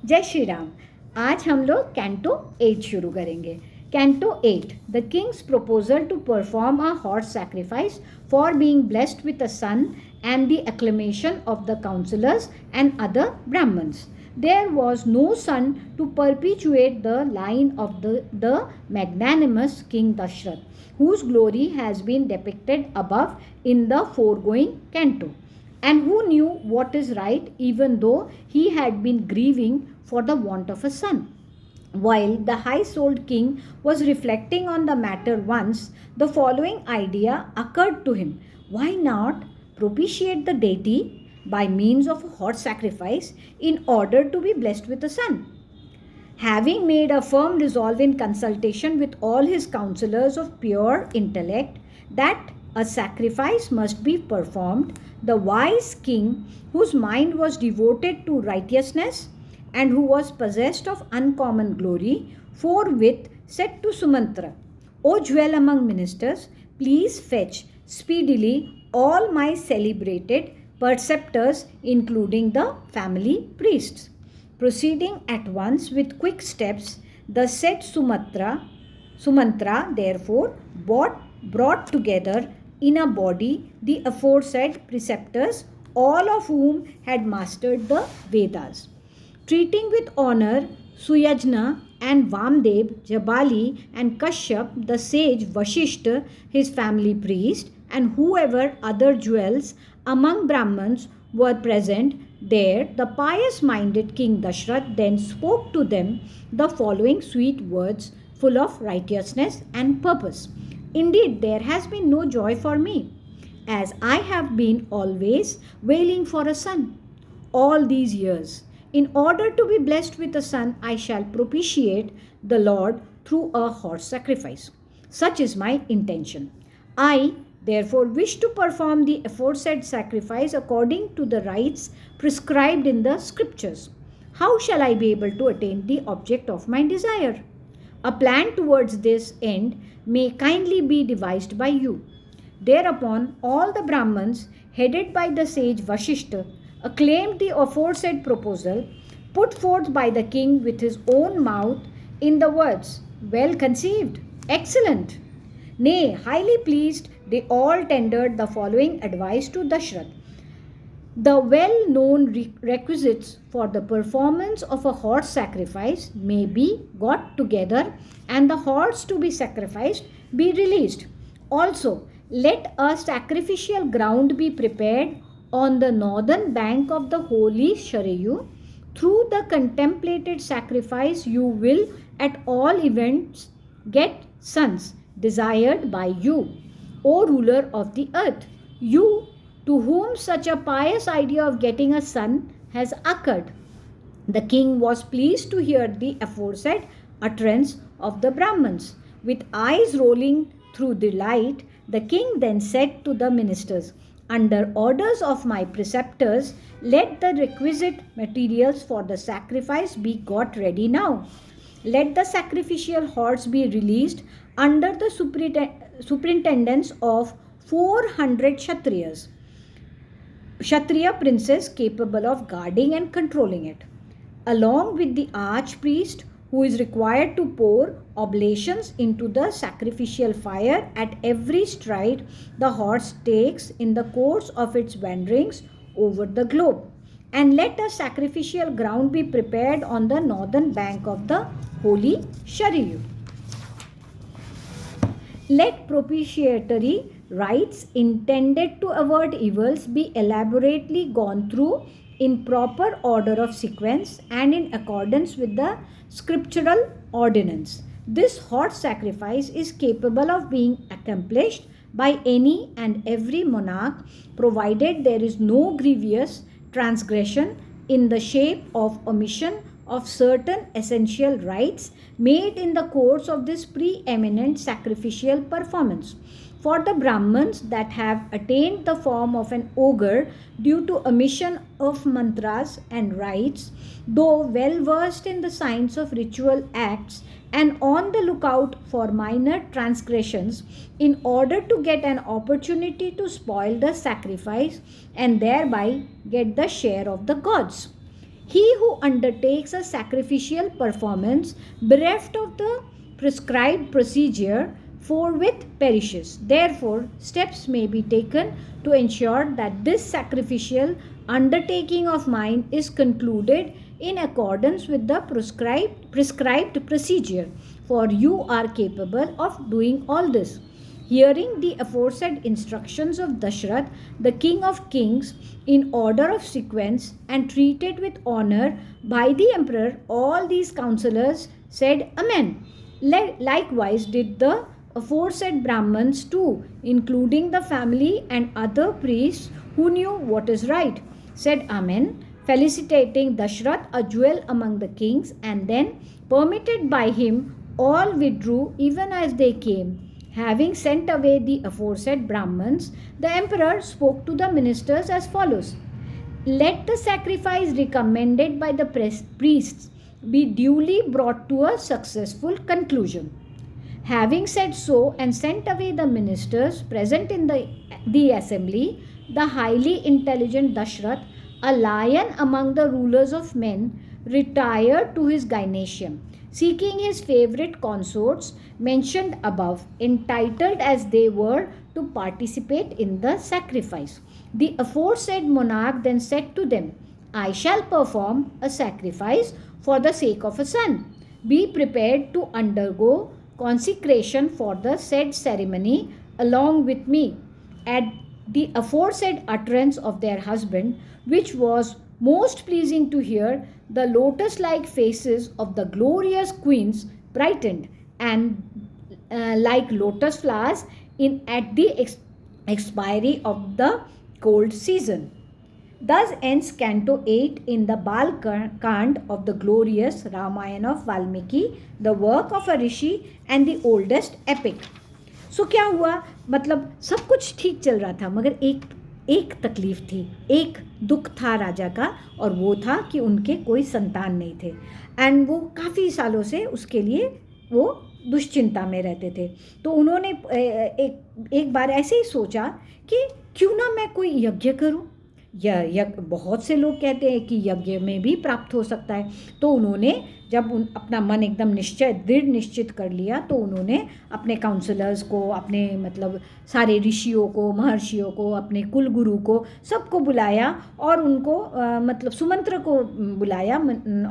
जय श्री राम। आज हम लोग कैंटो 8 शुरू करेंगे। Canto 8, the king's proposal to perform a horse sacrifice for being blessed with a son and the acclamation of the councillors and other Brahmins. There was no son to perpetuate the line of the magnanimous King Dashrath, whose glory has been depicted above in the foregoing canto, and who knew what is right even though he had been grieving for the want of a son. While the high souled king was reflecting on the matter once, the following idea occurred to him: why not propitiate the deity by means of a horse sacrifice in order to be blessed with a son? Having made a firm resolve in consultation with all his counselors of pure intellect that a sacrifice must be performed, the wise king, whose mind was devoted to righteousness and who was possessed of uncommon glory, forthwith said to Sumantra, O jewel among ministers, please fetch speedily all my celebrated preceptors, including the family priests. Proceeding at once with quick steps, the said Sumantra therefore brought together in a body the aforesaid preceptors, all of whom had mastered the Vedas. Treating with honor Suyajna and Vamdev, Jabali and Kashyap, the sage Vashishta, his family priest, and whoever other jewels among Brahmins were present there, the pious-minded King Dashrath then spoke to them the following sweet words full of righteousness and purpose. Indeed, there has been no joy for me, as I have been always wailing for a son all these years. In order to be blessed with a son, I shall propitiate the Lord through a horse sacrifice. Such is my intention. I therefore wish to perform the aforesaid sacrifice according to the rites prescribed in the scriptures. How shall I be able to attain the object of my desire? A plan towards this end may kindly be devised by you. Thereupon, all the Brahmins, headed by the sage Vashishta, acclaimed the aforesaid proposal, put forth by the king with his own mouth, in the words, Well conceived, excellent. Nay, highly pleased, they all tendered the following advice to Dashrath. The well known requisites for the performance of a horse sacrifice may be got together, and the horse to be sacrificed be released. Also, let a sacrificial ground be prepared on the northern bank of the holy Sharayu. Through the contemplated sacrifice, you will at all events get sons desired by you, O ruler of the earth. You to whom such a pious idea of getting a son has occurred. The king was pleased to hear the aforesaid utterance of the Brahmins. With eyes rolling through delight, the king then said to the ministers, Under orders of my preceptors, let the requisite materials for the sacrifice be got ready now. Let the sacrificial horse be released under the superintendence of 400 Kshatriya princes capable of guarding and controlling it, along with the archpriest who is required to pour oblations into the sacrificial fire at every stride the horse takes in the course of its wanderings over the globe. And let a sacrificial ground be prepared on the northern bank of the holy Sharayu. Let propitiatory rites intended to avert evils be elaborately gone through in proper order of sequence and in accordance with the scriptural ordinance. This horse sacrifice is capable of being accomplished by any and every monarch, provided there is no grievous transgression in the shape of omission of certain essential rites made in the course of this preeminent sacrificial performance. For the Brahmins that have attained the form of an ogre due to omission of mantras and rites, though well versed in the science of ritual acts and on the lookout for minor transgressions, in order to get an opportunity to spoil the sacrifice and thereby get the share of the gods. He who undertakes a sacrificial performance bereft of the prescribed procedure forthwith perishes. Therefore, steps may be taken to ensure that this sacrificial undertaking of mine is concluded in accordance with the prescribed procedure, for you are capable of doing all this. Hearing the aforesaid instructions of Dashrath, the king of kings, in order of sequence and treated with honor by the emperor, all these counselors said Amen. Likewise did the aforesaid Brahmins too, including the family and other priests who knew what is right, said Amen, felicitating Dashrath, a jewel among the kings, and then, permitted by him, all withdrew even as they came. Having sent away the aforesaid Brahmins, the emperor spoke to the ministers as follows: Let the sacrifice recommended by the priests be duly brought to a successful conclusion. Having said so and sent away the ministers present in the assembly, the highly intelligent Dashrath, a lion among the rulers of men, retired to his gynecium, seeking his favorite consorts mentioned above, entitled as they were to participate in the sacrifice. The aforesaid monarch then said to them, I shall perform a sacrifice for the sake of a son. Be prepared to undergo consecration for the said ceremony along with me. At the aforesaid utterance of their husband, which was most pleasing to hear, the lotus like faces of the glorious queens brightened, and like lotus flowers at the expiry of the cold season. Thus ends Canto 8 in the Bal Kand of the glorious Ramayan of Valmiki, the work of a rishi and the oldest epic. So क्या हुआ, मतलब सब कुछ ठीक चल रहा था, मगर एक तकलीफ थी, एक दुख था राजा का, और वो था कि उनके कोई संतान नहीं थे, एंड वो काफ़ी सालों से उसके लिए वो दुश्चिंता में रहते थे. तो उन्होंने एक बार ऐसे ही सोचा कि क्यों ना मैं कोई यज्ञ करूं. यज्ञ, बहुत से लोग कहते हैं कि यज्ञ में भी प्राप्त हो सकता है. तो उन्होंने जब अपना मन एकदम दृढ़ निश्चित कर लिया, तो उन्होंने अपने काउंसलर्स को, अपने मतलब सारे ऋषियों को, महर्षियों को, अपने कुल गुरु को, सबको बुलाया और उनको मतलब सुमंत्र को बुलाया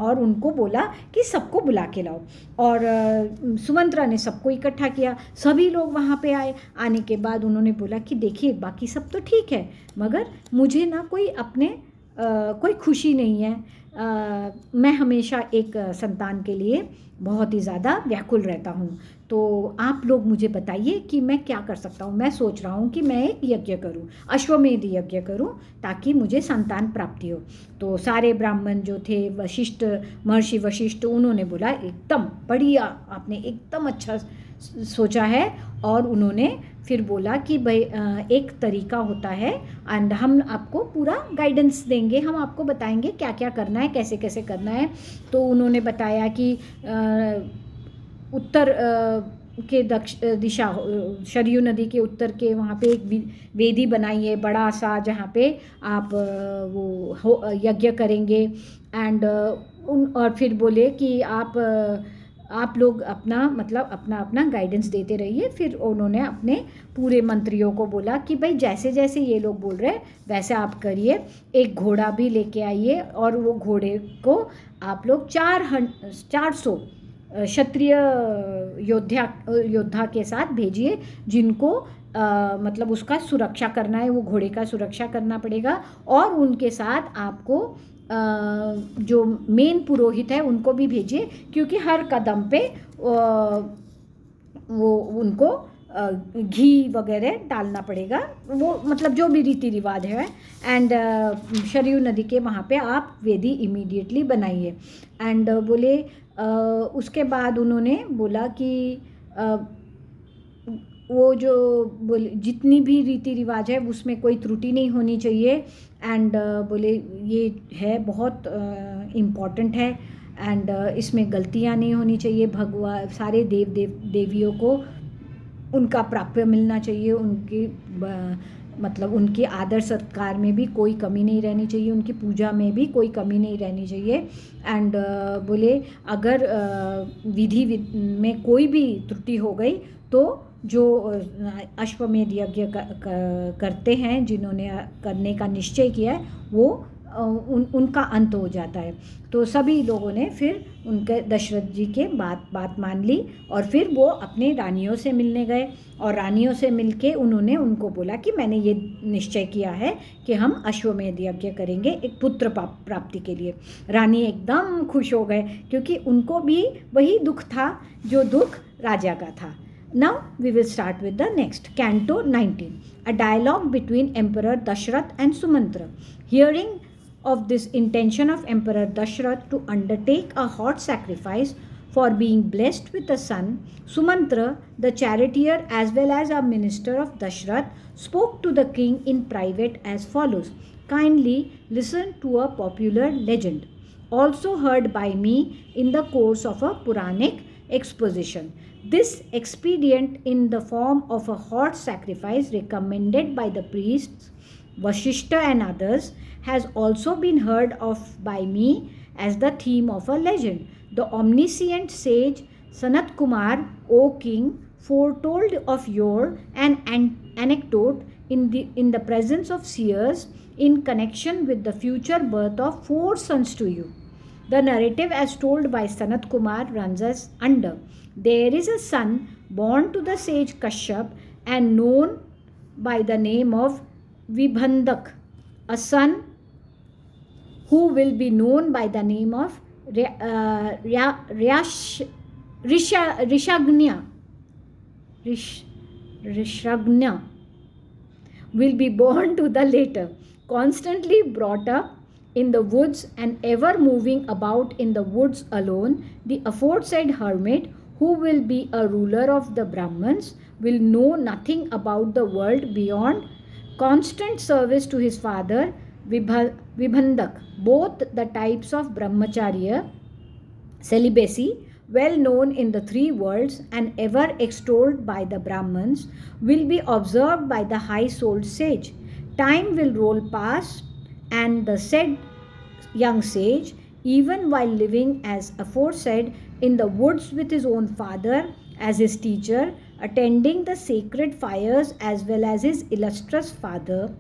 और उनको बोला कि सबको बुला के लाओ. और सुमंत्रा ने सबको इकट्ठा किया, सभी लोग वहाँ पे आए. आने के बाद उन्होंने बोला कि देखिए बाकी सब तो ठीक है, मगर मुझे ना कोई अपने कोई खुशी नहीं है. मैं हमेशा एक संतान के लिए बहुत ही ज़्यादा व्याकुल रहता हूँ. तो आप लोग मुझे बताइए कि मैं क्या कर सकता हूँ. मैं सोच रहा हूँ कि मैं एक यज्ञ करूँ, अश्वमेध यज्ञ करूँ, ताकि मुझे संतान प्राप्ति हो. तो सारे ब्राह्मण जो थे, वशिष्ठ, महर्षि वशिष्ठ, उन्होंने बोला एकदम बढ़िया, आपने एकदम अच्छा सोचा है. और उन्होंने फिर बोला कि भाई एक तरीका होता है, एंड हम आपको पूरा गाइडेंस देंगे, हम आपको बताएंगे क्या क्या करना है, कैसे कैसे करना है. तो उन्होंने बताया कि उत्तर के दिशा, शरयू नदी के उत्तर के वहाँ पे एक वेदी बनाइए बड़ा सा, जहाँ पे आप वो यज्ञ करेंगे. एंड और फिर बोले कि आप लोग अपना मतलब अपना गाइडेंस देते रहिए. फिर उन्होंने अपने पूरे मंत्रियों को बोला कि भाई जैसे जैसे ये लोग बोल रहे हैं वैसे आप करिए. एक घोड़ा भी लेके आइए, और वो घोड़े को आप लोग 400 क्षत्रिय योद्धा के साथ भेजिए, जिनको मतलब उसका सुरक्षा करना है, वो घोड़े का सुरक्षा करना पड़ेगा. और उनके साथ आपको जो मेन पुरोहित है उनको भी भेजिए, क्योंकि हर कदम पे वो उनको घी वगैरह डालना पड़ेगा, वो मतलब जो भी रीति रिवाज है. एंड शरयू नदी के वहाँ पे आप वेदी इमीडिएटली बनाइए. एंड बोले उसके बाद उन्होंने बोला कि वो जो बोले जितनी भी रीति रिवाज है उसमें कोई त्रुटि नहीं होनी चाहिए. एंड बोले ये है बहुत इम्पॉर्टेंट है, एंड इसमें गलतियाँ नहीं होनी चाहिए. भगवान सारे देवियों को उनका प्राप्य मिलना चाहिए, उनकी मतलब उनके आदर सत्कार में भी कोई कमी नहीं रहनी चाहिए, उनकी पूजा में भी कोई कमी नहीं रहनी चाहिए। एंड बोले अगर विधि में कोई भी त्रुटि हो गई तो जो अश्वमेध यज्ञ करते हैं, जिन्होंने करने का निश्चय किया है, वो उनका अंत हो जाता है। तो सभी लोगों ने फिर उनके दशरथ जी के बात मान ली और फिर वो अपनी रानियों से मिलने गए और रानियों से मिलके उन्होंने उनको बोला कि मैंने ये निश्चय किया है कि हम अश्वमेध यज्ञ करेंगे एक पुत्र प्राप्ति के लिए। रानी एकदम खुश हो गए क्योंकि उनको भी वही दुख था जो दुख राजा का था। Now we will start with the next Canto 19, a dialogue between Emperor Dashrath and Sumantra. Hearing of this intention of Emperor Dashrath to undertake a hot sacrifice for being blessed with a son, Sumantra, the charioteer as well as a minister of Dashrath, spoke to the king in private as follows. Kindly listen to a popular legend, also heard by me in the course of a Puranic exposition. This expedient in the form of a hot sacrifice recommended by the priests Vashishta and others has also been heard of by me as the theme of a legend. The omniscient sage Sanat Kumar, O king, foretold of yore an anecdote in the presence of seers in connection with the future birth of 4 sons to you. The narrative as told by Sanat Kumar runs as under. There is a son born to the sage Kashyap and known by the name of Vibhandak, a son who will be known by the name of Rishagnya, will be born to the later, constantly brought up in the woods and ever moving about in the woods alone. The aforesaid hermit, who will be a ruler of the Brahmins, will know nothing about the world beyond constant service to his father Vibhandak. Both the types of brahmacharya, celibacy, well known in the 3 worlds and ever extolled by the Brahmins, will be observed by the high-souled sage. Time will roll past, and the said young sage, even while living as aforesaid in the woods with his own father as his teacher, attending the sacred fires as well as his illustrious father,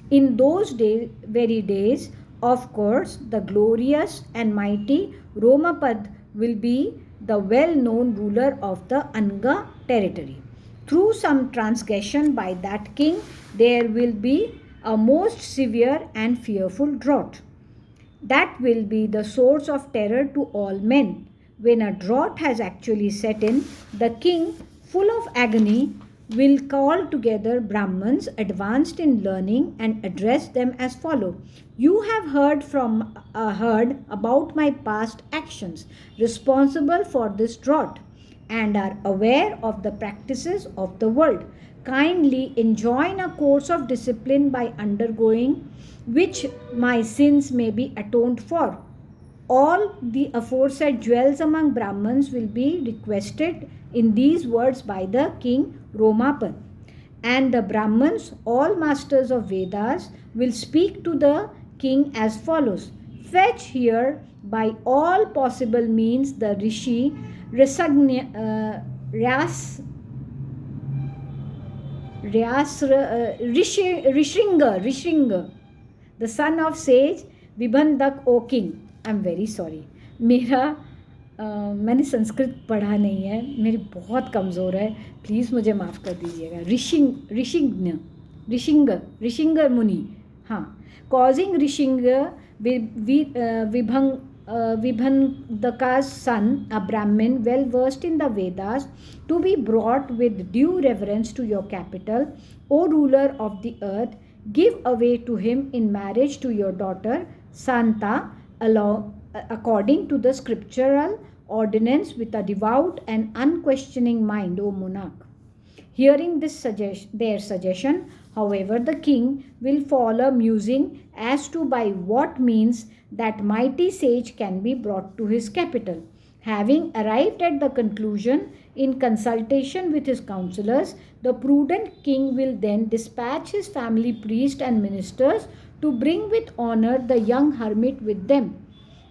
in those very days, of course, the glorious and mighty Romapad will be the well-known ruler of the Anga territory. Through some transgression by that king, there will be a most severe and fearful drought. That will be the source of terror to all men. When a drought has actually set in, the king, full of agony, will call together Brahmins advanced in learning and address them as follow. You have heard about my past actions responsible for this drought and are aware of the practices of the world. Kindly enjoin a course of discipline by undergoing which my sins may be atoned for. All the aforesaid jewels among Brahmins will be requested in these words by the king Romapad. And the Brahmins, all masters of Vedas, will speak to the king as follows. Fetch here by all possible means the Rishi Rishringa, the son of sage Vibhandak, O king. I am very sorry, मैंने संस्कृत पढ़ा नहीं है, मेरी बहुत कमज़ोर है, please मुझे माफ़ कर दीजिएगा। ऋषिंग मुनि, हाँ, causing ऋषिंग Vibhandaka's son, a Brahmin well versed in the Vedas, to be brought with due reverence to your capital, O ruler of the earth. Give away to him in marriage to your daughter Santa, according to the scriptural ordinance, with a devout and unquestioning mind, O monarch. Hearing their suggestion, however, the king will fall a musing as to by what means that mighty sage can be brought to his capital. Having arrived at the conclusion in consultation with his counselors, the prudent king will then dispatch his family priest and ministers to bring with honor the young hermit with them.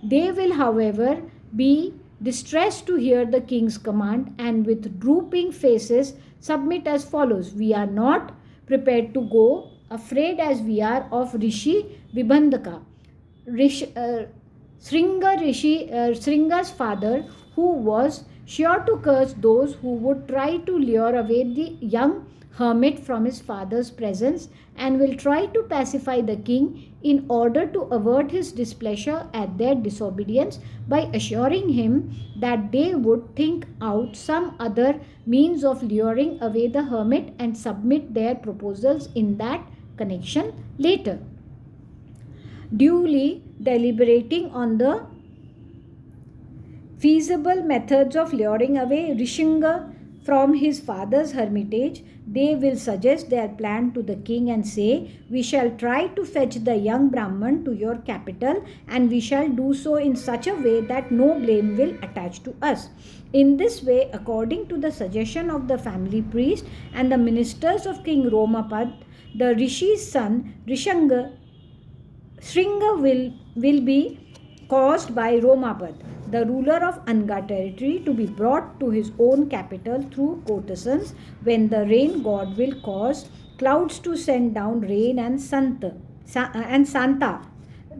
They will, however, be distressed to hear the king's command and with drooping faces submit as follows: We are not prepared to go, afraid as we are of Rishi Vibhandaka. Sringa's father, who was sure to curse those who would try to lure away the young hermit from his father's presence, and will try to pacify the king in order to avert his displeasure at their disobedience by assuring him that they would think out some other means of luring away the hermit and submit their proposals in that connection later. Duly deliberating on the feasible methods of luring away Rishinga from his father's hermitage, they will suggest their plan to the king and say, We shall try to fetch the young Brahman to your capital, and we shall do so in such a way that no blame will attach to us. In this way, according to the suggestion of the family priest and the ministers of King Romapad, the Rishi's son Shringa will be caused by Romapad, the ruler of Anga territory, to be brought to his own capital through courtesans, when the rain god will cause clouds to send down rain, and Santa,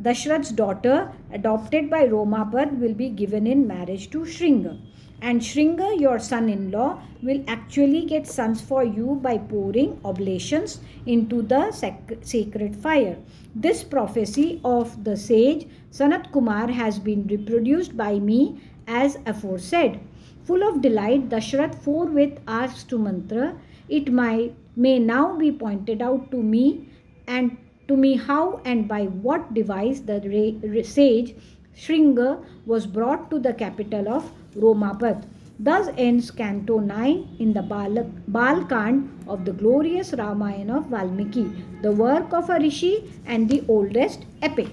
Dashrath's daughter, adopted by Romapad, will be given in marriage to Shringa. And Shringa, your son-in-law, will actually get sons for you by pouring oblations into the sacred fire. This prophecy of the sage Sanat Kumar has been reproduced by me as aforesaid. Full of delight, Dashrath forthwith asked to mantra, It may now be pointed out to me how and by what device the sage Shringa was brought to the capital of Romapad. Thus ends Canto 9 in the Balkand of the glorious Ramayan of Valmiki, the work of a rishi and the oldest epic.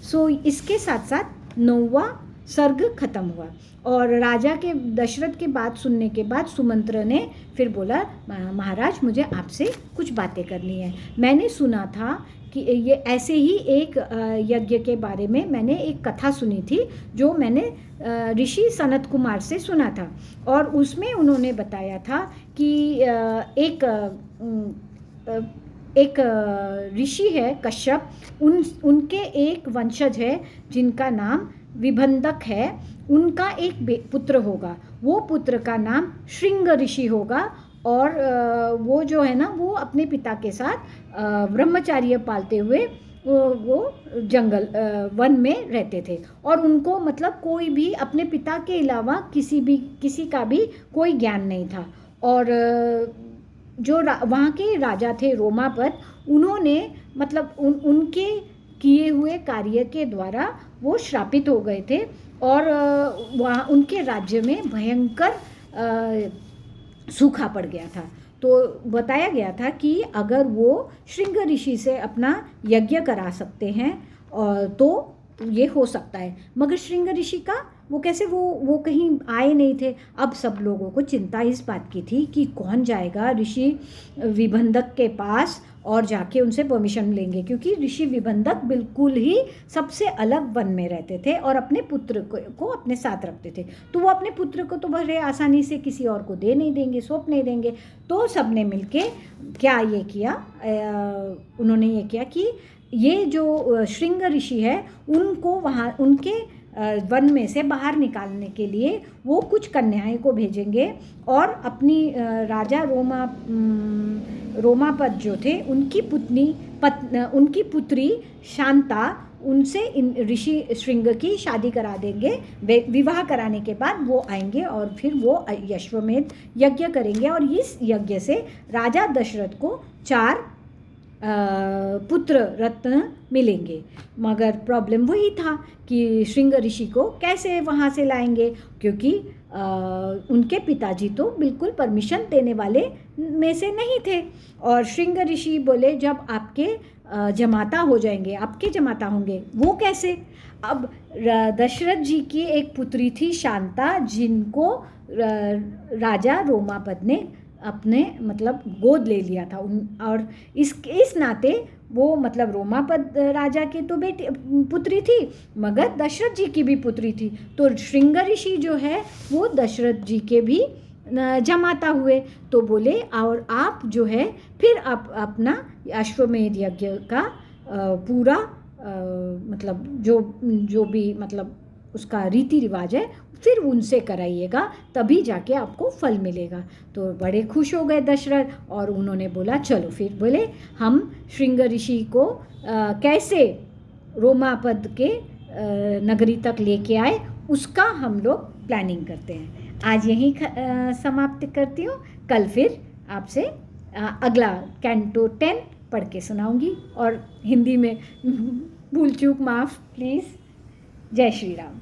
So इसके साथ साथ 9वां सर्ग खत्म हुआ और राजा के दशरथ की बात सुनने के बाद सुमंत्र ने फिर बोला, महाराज मुझे आपसे कुछ बातें करनी है। मैंने सुना था कि ये ऐसे ही एक यज्ञ के बारे में मैंने एक कथा सुनी थी जो मैंने ऋषि सनत कुमार से सुना था, और उसमें उन्होंने बताया था कि एक ऋषि है कश्यप, उनके एक वंशज है जिनका नाम विभंदक है, उनका एक पुत्र होगा, वो पुत्र का नाम श्रृंग ऋषि होगा, और वो जो है ना वो अपने पिता के साथ ब्रह्मचार्य पालते हुए वो जंगल वन में रहते थे, और उनको मतलब कोई भी अपने पिता के अलावा किसी का भी कोई ज्ञान नहीं था। और जो वहाँ के राजा थे रोमापद, उन्होंने मतलब उनके किए हुए कार्य के द्वारा वो श्रापित हो गए थे, और वहाँ उनके राज्य में भयंकर सूखा पड़ गया था। तो बताया गया था कि अगर वो श्रृंग ऋषि से अपना यज्ञ करा सकते हैं तो ये हो सकता है, मगर श्रृंग ऋषि का वो कैसे, वो कहीं आए नहीं थे। अब सब लोगों को चिंता इस बात की थी कि कौन जाएगा ऋषि विभंदक के पास और जाके उनसे परमिशन लेंगे, क्योंकि ऋषि विभंदक बिल्कुल ही सबसे अलग वन में रहते थे और अपने पुत्र को अपने साथ रखते थे, तो वो अपने पुत्र को तो बड़े आसानी से किसी और को दे नहीं देंगे, सौंप नहीं देंगे। तो सबने मिलके क्या ये किया, उन्होंने ये किया कि ये जो श्रृंग ऋषि है उनको वहाँ उनके वन में से बाहर निकालने के लिए वो कुछ कन्याएं को भेजेंगे, और अपनी राजा रोमापद जो थे उनकी पुत्री शांता, उनसे इन ऋषि श्रृंग की शादी करा देंगे। विवाह कराने के बाद वो आएंगे और फिर वो यश्वमेध यज्ञ करेंगे, और इस यज्ञ से राजा दशरथ को 4 पुत्र रत्न मिलेंगे। मगर प्रॉब्लम वही था कि श्रृंग ऋषि को कैसे वहाँ से लाएंगे, क्योंकि उनके पिताजी तो बिल्कुल परमिशन देने वाले में से नहीं थे। और श्रृंग ऋषि बोले, जब आपके जमाता हो जाएंगे, आपके जमाता होंगे, वो कैसे? अब दशरथ जी की एक पुत्री थी शांता, जिनको राजा रोमापद ने अपने मतलब गोद ले लिया था और इस नाते वो मतलब रोमापद राजा की तो बेटी पुत्री थी, मगर दशरथ जी की भी पुत्री थी। तो श्रृंग ऋषि जो है वो दशरथ जी के भी जमाता हुए। तो बोले और आप जो है फिर आप अपना अश्वमेध यज्ञ का पूरा मतलब जो भी मतलब उसका रीति रिवाज है फिर उनसे कराइएगा, तभी जाके आपको फल मिलेगा। तो बड़े खुश हो गए दशरथ और उन्होंने बोला चलो, फिर बोले हम श्रृंग ऋषि को कैसे रोमापद के नगरी तक लेके आए उसका हम लोग प्लानिंग करते हैं। आज यहीं समाप्त करती हूँ। कल फिर आपसे अगला कैंटो 10 पढ़ के सुनाऊंगी, और हिंदी में भूल चूक माफ़ प्लीज़। जय श्री राम।